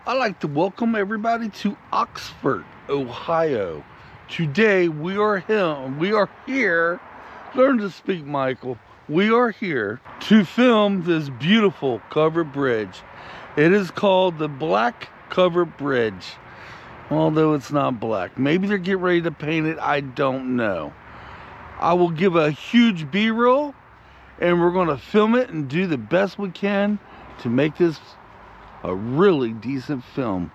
I'd like to welcome everybody to Oxford, Ohio. Today we are here, learn to speak, Michael. We are here to film this beautiful covered bridge. It is called the Black Covered Bridge, although it's not black. Maybe they're getting ready to paint it, I don't know. I will give a huge B-roll and we're gonna film it and do the best we can to make this a really decent film.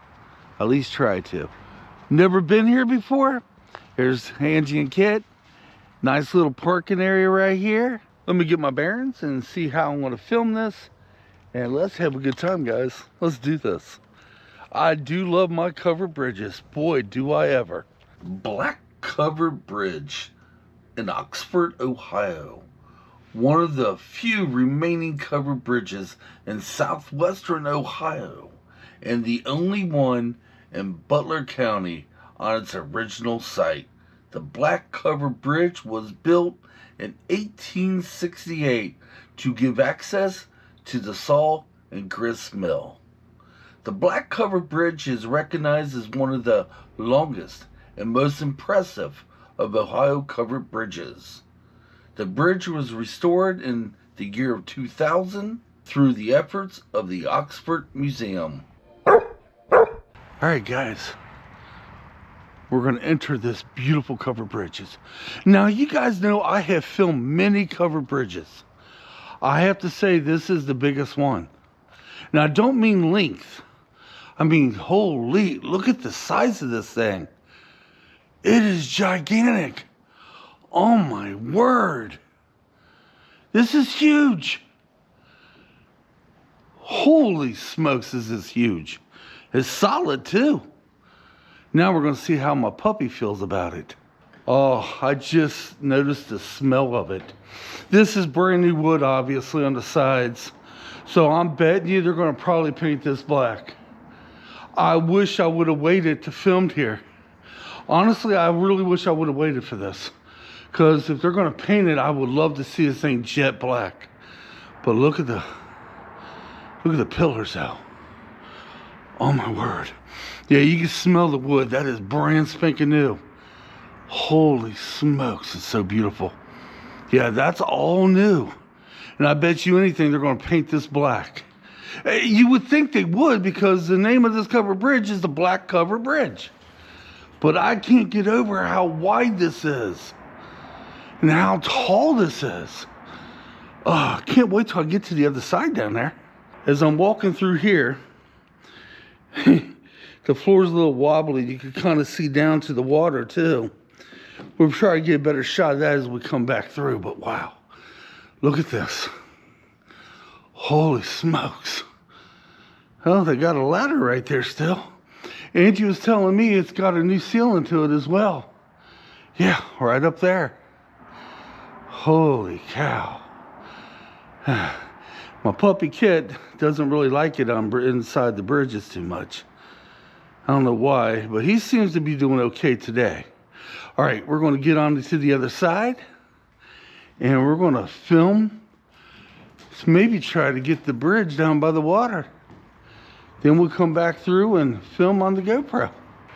At least try to. Never been here before? Here's Angie and Kitt. Nice little parking area right here. Let me get my bearings and see how I'm gonna film this. And let's have a good time, guys. Let's do this. I do love my covered bridges. Boy, do I ever. Black Covered Bridge in Oxford, Ohio. One of the few remaining covered bridges in southwestern Ohio, and the only one in Butler County on its original site. The Black Covered Bridge was built in 1868 to give access to the saw and grist mill. The Black Covered Bridge is recognized as one of the longest and most impressive of Ohio covered bridges. The bridge was restored in the year of 2000 through the efforts of the Oxford Museum. Alright guys, we're going to enter this beautiful covered bridges. Now you guys know I have filmed many covered bridges. I have to say this is the biggest one. Now I don't mean length. I mean, holy, look at the size of this thing. It is gigantic. Oh my word. This is huge. Holy smokes, this is huge. It's solid too. Now we're going to see how my puppy feels about it. Oh, I just noticed the smell of it. This is brand new wood, obviously, on the sides. So I'm betting you they're going to probably paint this black. I wish I would have waited to film here. Honestly, I really wish I would have waited for this. Because if they're going to paint it, I would love to see this thing jet black. But look at the pillars out. Oh my word. Yeah, you can smell the wood. That is brand spanking new. Holy smokes, it's so beautiful. Yeah, that's all new. And I bet you anything they're going to paint this black. You would think they would, because the name of this covered bridge is the Black Covered Bridge. But I can't get over how wide this is. And how tall this is. Oh, I can't wait till I get to the other side down there. As I'm walking through here, the floor's a little wobbly. You can kind of see down to the water too. We'll try to get a better shot of that as we come back through, but wow. Look at this. Holy smokes. Oh, they got a ladder right there still. Angie was telling me it's got a new ceiling to it as well. Yeah, right up there. Holy cow. My puppy Kitt doesn't really like it on inside the bridges too much. I don't know why, but he seems to be doing okay today. All right, we're going to get on to the other side, and we're going to film. Maybe try to get the bridge down by the water. Then we'll come back through and film on the GoPro.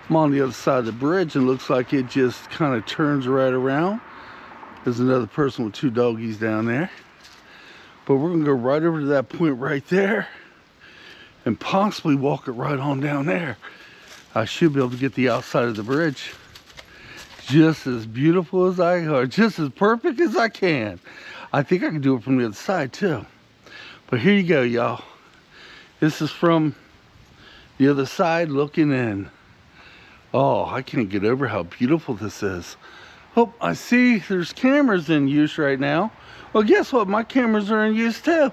I'm on the other side of the bridge, and it looks like it just kind of turns right around. There's another person with two doggies down there. But we're going to go right over to that point right there and possibly walk it right on down there. I should be able to get the outside of the bridge just as beautiful as just as perfect as I can. I think I can do it from the other side too. But here you go, y'all. This is from the other side looking in. Oh, I can't get over how beautiful this is. Oh, I see there's cameras in use right now. Well, guess what? My cameras are in use too.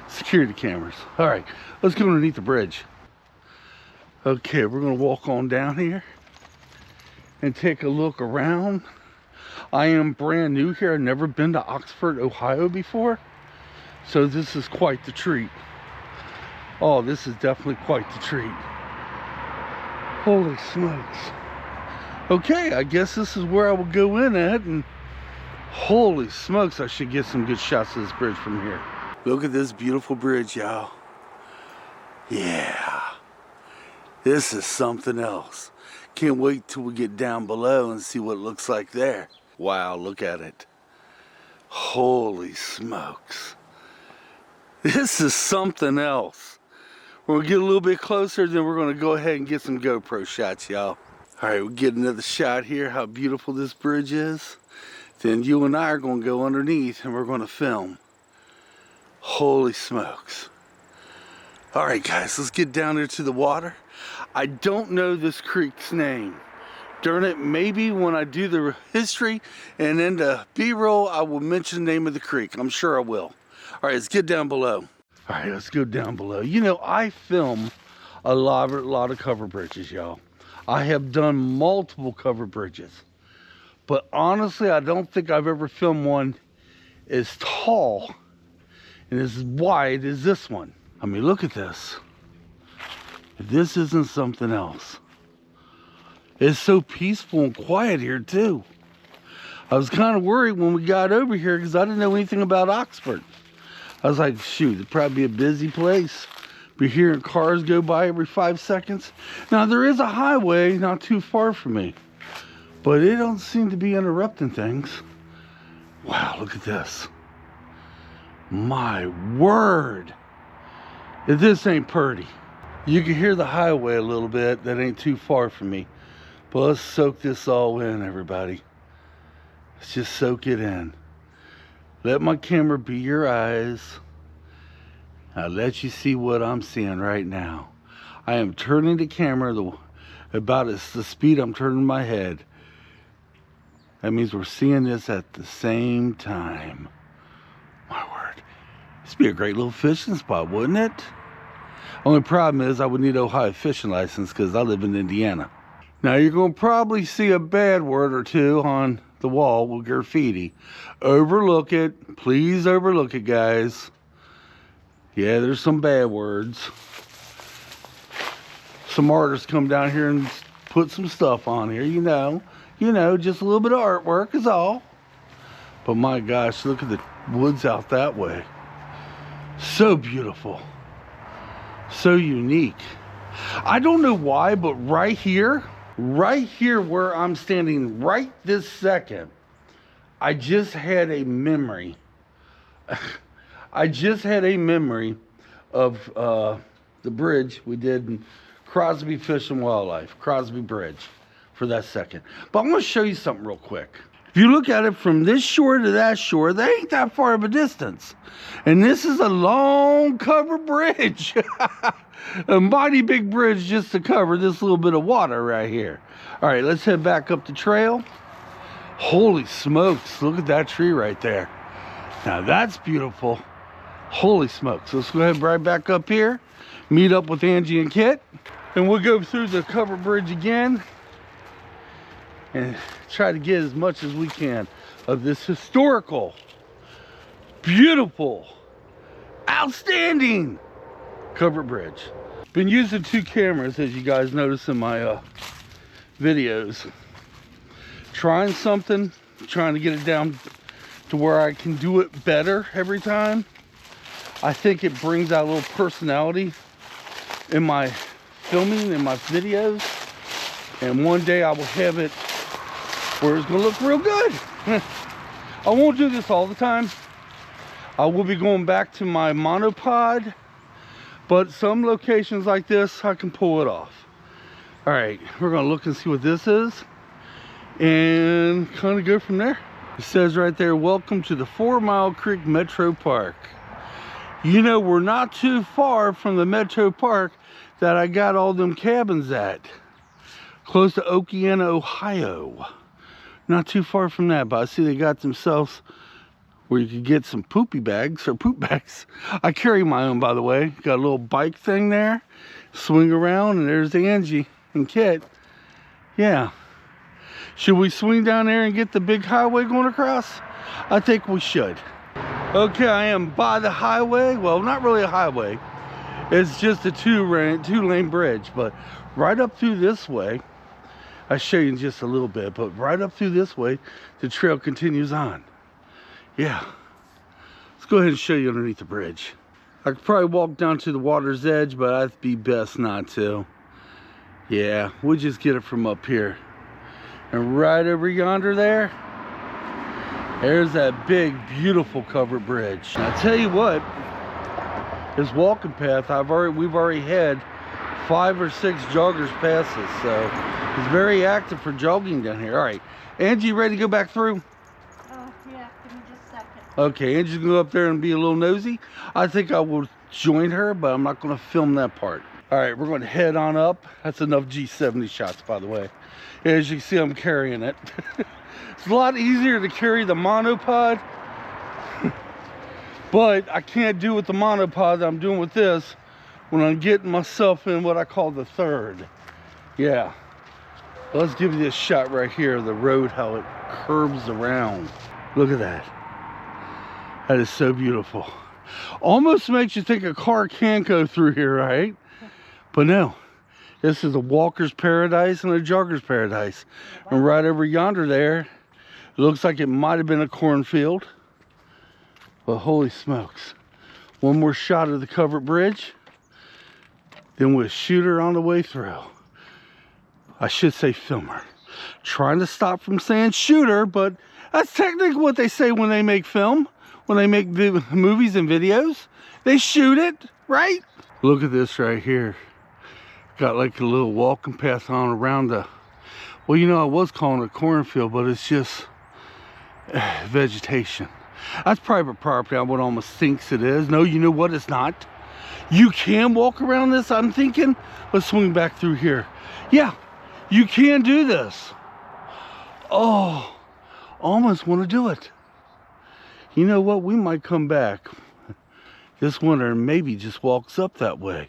Security cameras. All right, let's go underneath the bridge. Okay, we're gonna walk on down here and take a look around. I am brand new here. I've never been to Oxford, Ohio before. So this is quite the treat. Oh, this is definitely quite the treat. Holy smokes. Okay, I guess this is where I will go in at, and holy smokes, I should get some good shots of this bridge from here. Look at this beautiful bridge, y'all. Yeah. This is something else. Can't wait till we get down below and see what it looks like there. Wow, look at it. Holy smokes. This is something else. We're gonna get a little bit closer, then we're gonna go ahead and get some GoPro shots, y'all. All right, we'll get another shot here, how beautiful this bridge is. Then you and I are gonna go underneath and we're gonna film. Holy smokes. All right, guys, let's get down there to the water. I don't know this creek's name. Darn it, maybe when I do the history and then the B-roll, I will mention the name of the creek. I'm sure I will. All right, let's get down below. All right, let's go down below. You know, I film a lot of cover bridges, y'all. I have done multiple cover bridges. But honestly, I don't think I've ever filmed one as tall and as wide as this one. I mean, look at this. This isn't something else. It's so peaceful and quiet here too. I was kind of worried when we got over here because I didn't know anything about Oxford. I was like, shoot, it'd probably be a busy place. Be hearing cars go by every 5 seconds. Now there is a highway not too far from me, but it don't seem to be interrupting things. Wow, look at this. My word. This ain't pretty. You can hear the highway a little bit. That ain't too far from me. But let's soak this all in, everybody. Let's just soak it in. Let my camera be your eyes. I'll let you see what I'm seeing right now. I am turning the camera about the speed I'm turning my head. That means we're seeing this at the same time. My word. This would be a great little fishing spot, wouldn't it? Only problem is I would need an Ohio fishing license because I live in Indiana. Now you're going to probably see a bad word or two on the wall with graffiti. Overlook it. Please overlook it, guys. Yeah, there's some bad words. Some artists come down here and put some stuff on here, you know, just a little bit of artwork is all. But my gosh, look at the woods out that way. So beautiful. So unique. I don't know why, but right here where I'm standing right this second, I just had a memory. I just had a memory of the bridge we did in Crosby Fish and Wildlife, Crosby Bridge, for that second. But I'm going to show you something real quick. If you look at it from this shore to that shore, they ain't that far of a distance. And this is a long cover bridge. A mighty big bridge just to cover this little bit of water right here. All right, let's head back up the trail. Holy smokes, look at that tree right there. Now that's beautiful. Holy smokes. Let's go ahead right back up here, meet up with Angie and Kitt, and we'll go through the cover bridge again and try to get as much as we can of this historical, beautiful, outstanding cover bridge. Been using 2 cameras, as you guys notice in my videos. Trying something, trying to get it down to where I can do it better every time. I think it brings out a little personality in my filming, in my videos. And one day I will have it where it's gonna look real good. I won't do this all the time. I will be going back to my monopod, but some locations like this, I can pull it off. All right, we're gonna look and see what this is and kind of go from there. It says right there, welcome to the 4 Mile Creek Metro Park. You know, we're not too far from the Metro Park that I got all them cabins at. Close to Okeana, Ohio. Not too far from that, but I see they got themselves where you could get some poopy bags or poop bags. I carry my own, by the way. Got a little bike thing there. Swing around, and there's Angie and Kitt. Yeah. Should we swing down there and get the big highway going across? I think we should. Okay, I am by the highway. Well, not really a highway. It's just a two-lane bridge, but right up through this way, I'll show you in just a little bit, but right up through this way, the trail continues on. Yeah. Let's go ahead and show you underneath the bridge. I could probably walk down to the water's edge, but I'd be best not to. Yeah, we'll just get it from up here. And right over yonder there's that big, beautiful covered bridge. And I tell you what, this walking path, we've already had 5 or 6 joggers pass us, so it's very active for jogging down here. All right, Angie, ready to go back through? Oh, yeah, give me just a second. Okay, Angie's gonna go up there and be a little nosy. I think I will join her, but I'm not gonna film that part. All right, we're gonna head on up. That's enough G70 shots, by the way. As you can see, I'm carrying it. It's a lot easier to carry the monopod, but I can't do with the monopod that I'm doing with this when I'm getting myself in what I call the third. Yeah. Let's give you this shot right here, the road, how it curves around. Look at that. That is so beautiful. Almost makes you think a car can go through here, right? But no, this is a walker's paradise and a jogger's paradise. And right over yonder there, it looks like it might have been a cornfield. But holy smokes. One more shot of the covered bridge. Then we'll shoot her on the way through. I should say filmer. Trying to stop from saying shooter, but that's technically what they say when they make film. When they make movies and videos, they shoot it, right? Look at this right here. Got like a little walking path on around the, well, you know, I was calling it a cornfield, but it's just vegetation. That's private property. I would almost think it is. No, you know what? It's not. You can walk around this, I'm thinking. Let's swing back through here. Yeah, you can do this. Oh, almost want to do it. You know what? We might come back this winter and maybe just walks up that way.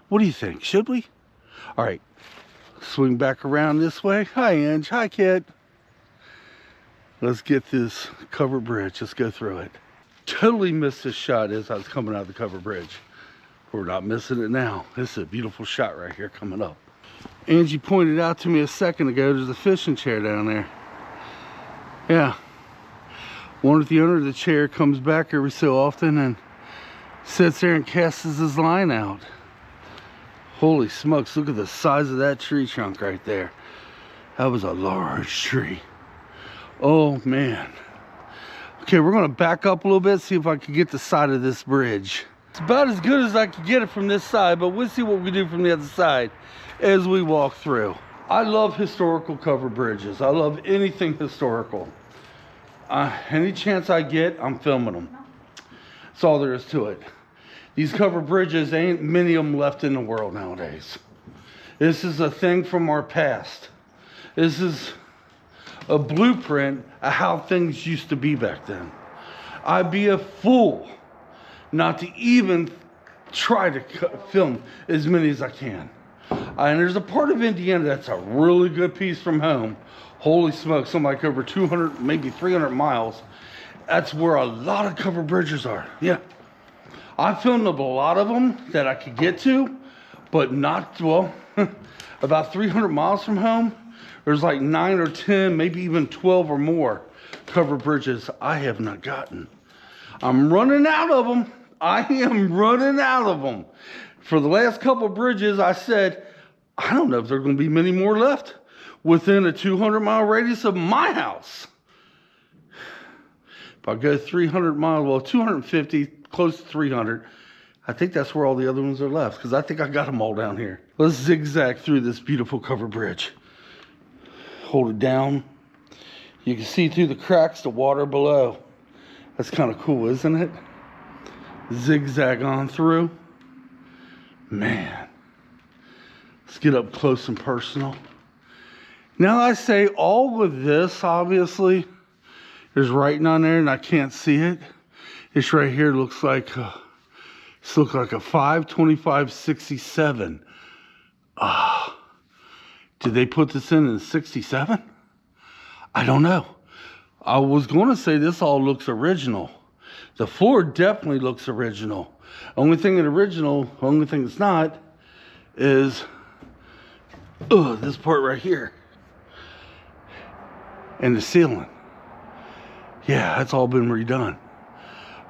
What do you think? Should we? All right, swing back around this way. Hi, Angie. Hi, Kitt. Let's get this covered bridge. Let's go through it. Totally missed this shot as I was coming out of the covered bridge. We're not missing it now. This is a beautiful shot right here coming up. Angie pointed out to me a second ago, there's a fishing chair down there. Yeah. Wonder if the owner of the chair comes back every so often and sits there and casts his line out. Holy smokes, look at the size of that tree trunk right there. That was a large tree. Oh man. Okay, we're gonna back up a little bit, see if I can get the side of this bridge. It's about as good as I can get it from this side, but we'll see what we can do from the other side as we walk through. I love historical covered bridges. I love anything historical. Any chance I get, I'm filming them. That's all there is to it. These covered bridges, ain't many of them left in the world nowadays. This is a thing from our past. This is a blueprint of how things used to be back then. I'd be a fool not to even try to film as many as I can. And there's a part of Indiana that's a really good piece from home. Holy smokes, something like over 200, maybe 300 miles. That's where a lot of covered bridges are. Yeah. I filmed a lot of them that I could get to, but not, well, about 300 miles from home, there's like 9 or 10, maybe even 12 or more covered bridges I have not gotten. I'm running out of them. I am running out of them. For the last couple of bridges, I said, I don't know if there are going to be many more left within a 200-mile radius of my house. If I go 300 miles, well, 250, close to 300, I think that's where all the other ones are left, because I think I got them all down here. Let's zigzag through this beautiful covered bridge. Hold it down. You can see through the cracks the water below. That's kind of cool, isn't it? Zigzag on through. Man. Let's get up close and personal. Now I say all of this, obviously, there's writing on there and I can't see it. This right here looks like a 5/25/67. Did they put this in 67? I don't know. I was going to say this all looks original. The floor definitely looks original. Only thing that's not is this part right here. And the ceiling. Yeah, that's all been redone.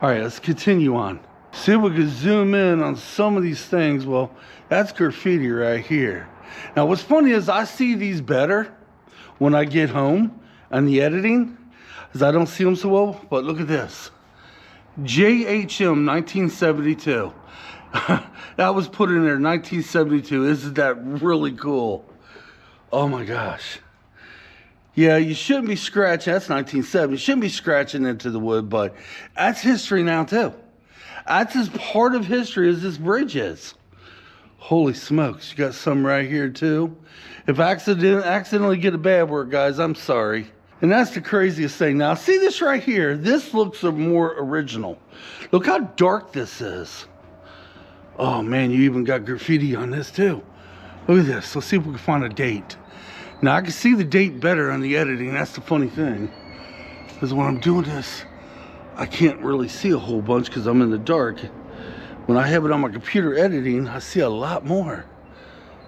All right, let's continue on. See if we can zoom in on some of these things. Well, that's graffiti right here. Now what's funny is I see these better when I get home and the editing, because I don't see them so well. But look at this. JHM 1972. That was put in there 1972. Isn't that really cool? Oh my gosh. Yeah, you shouldn't be scratching. That's 1970. You shouldn't be scratching into the wood, but that's history now too. That's as part of history as this bridge is. Holy smokes, you got some right here too. If I accidentally get a bad word, guys, I'm sorry. And that's the craziest thing. Now, see this right here? This looks more original. Look how dark this is. Oh man, you even got graffiti on this too. Look at this. Let's see if we can find a date. Now, I can see the date better on the editing. That's the funny thing. Because when I'm doing this, I can't really see a whole bunch because I'm in the dark. When I have it on my computer editing, I see a lot more.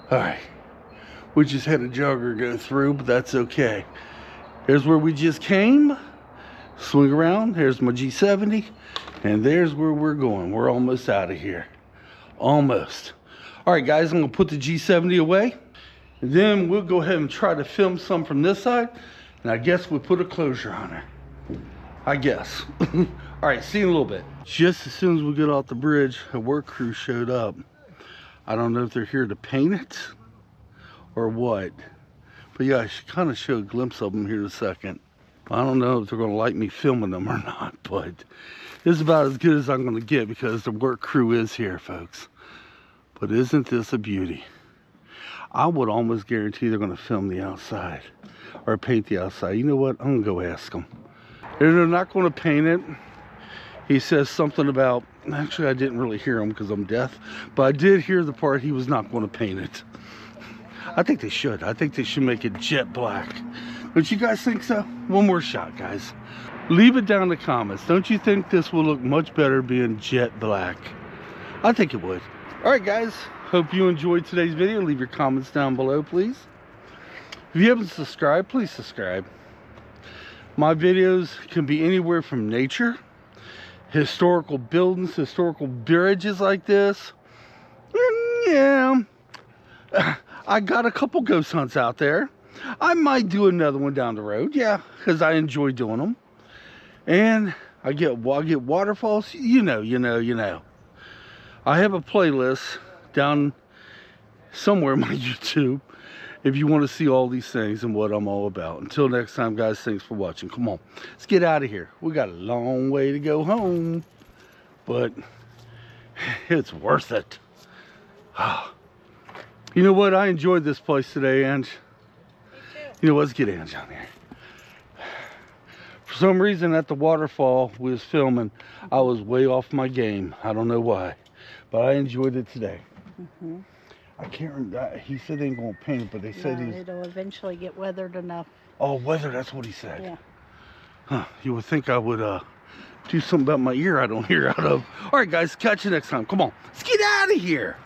All right. We just had a jogger go through, but that's okay. Here's where we just came. Swing around. Here's my G70. And there's where we're going. We're almost out of here. Almost. All right, guys, I'm going to put the G70 away. And then we'll go ahead and try to film some from this side. And I guess we'll put a closure on her. I guess. All right, see you in a little bit. Just as soon as we get off the bridge, a work crew showed up. I don't know if they're here to paint it or what. But yeah, I should kind of show a glimpse of them here in a second. I don't know if they're going to like me filming them or not, but this is about as good as I'm going to get because the work crew is here, folks. But isn't this a beauty? I would almost guarantee they're going to film the outside or paint the outside. You know what? I'm going to go ask them. They're not going to paint it. He says something about, actually I didn't really hear him because I'm deaf, but I did hear the part he was not going to paint it. I think they should. I think they should make it jet black. Don't you guys think so? One more shot, guys. Leave it down in the comments. Don't you think this will look much better being jet black? I think it would. All right, guys. Hope you enjoyed today's video. Leave your comments down below, please. If you haven't subscribed, please subscribe. My videos can be anywhere from nature, historical buildings, historical bridges like this. And yeah, I got a couple ghost hunts out there. I might do another one down the road, yeah, because I enjoy doing them. And I get waterfalls, you know. I have a playlist down somewhere on my YouTube if you want to see all these things and what I'm all about. Until next time, guys, thanks for watching. Come on, let's get out of here. We got a long way to go home, but it's worth it. You know what? I enjoyed this place today, Ange. You know what? Let's get Ange on here. For some reason, at the waterfall we was filming, I was way off my game. I don't know why, but I enjoyed it today. I can't remember. He said they ain't gonna paint it, but they said it'll eventually get weathered enough. Oh, weather, that's what he said. Yeah. Huh, you would think I would do something about my ear I don't hear out of. All right, guys, catch you next time. Come on, let's get out of here.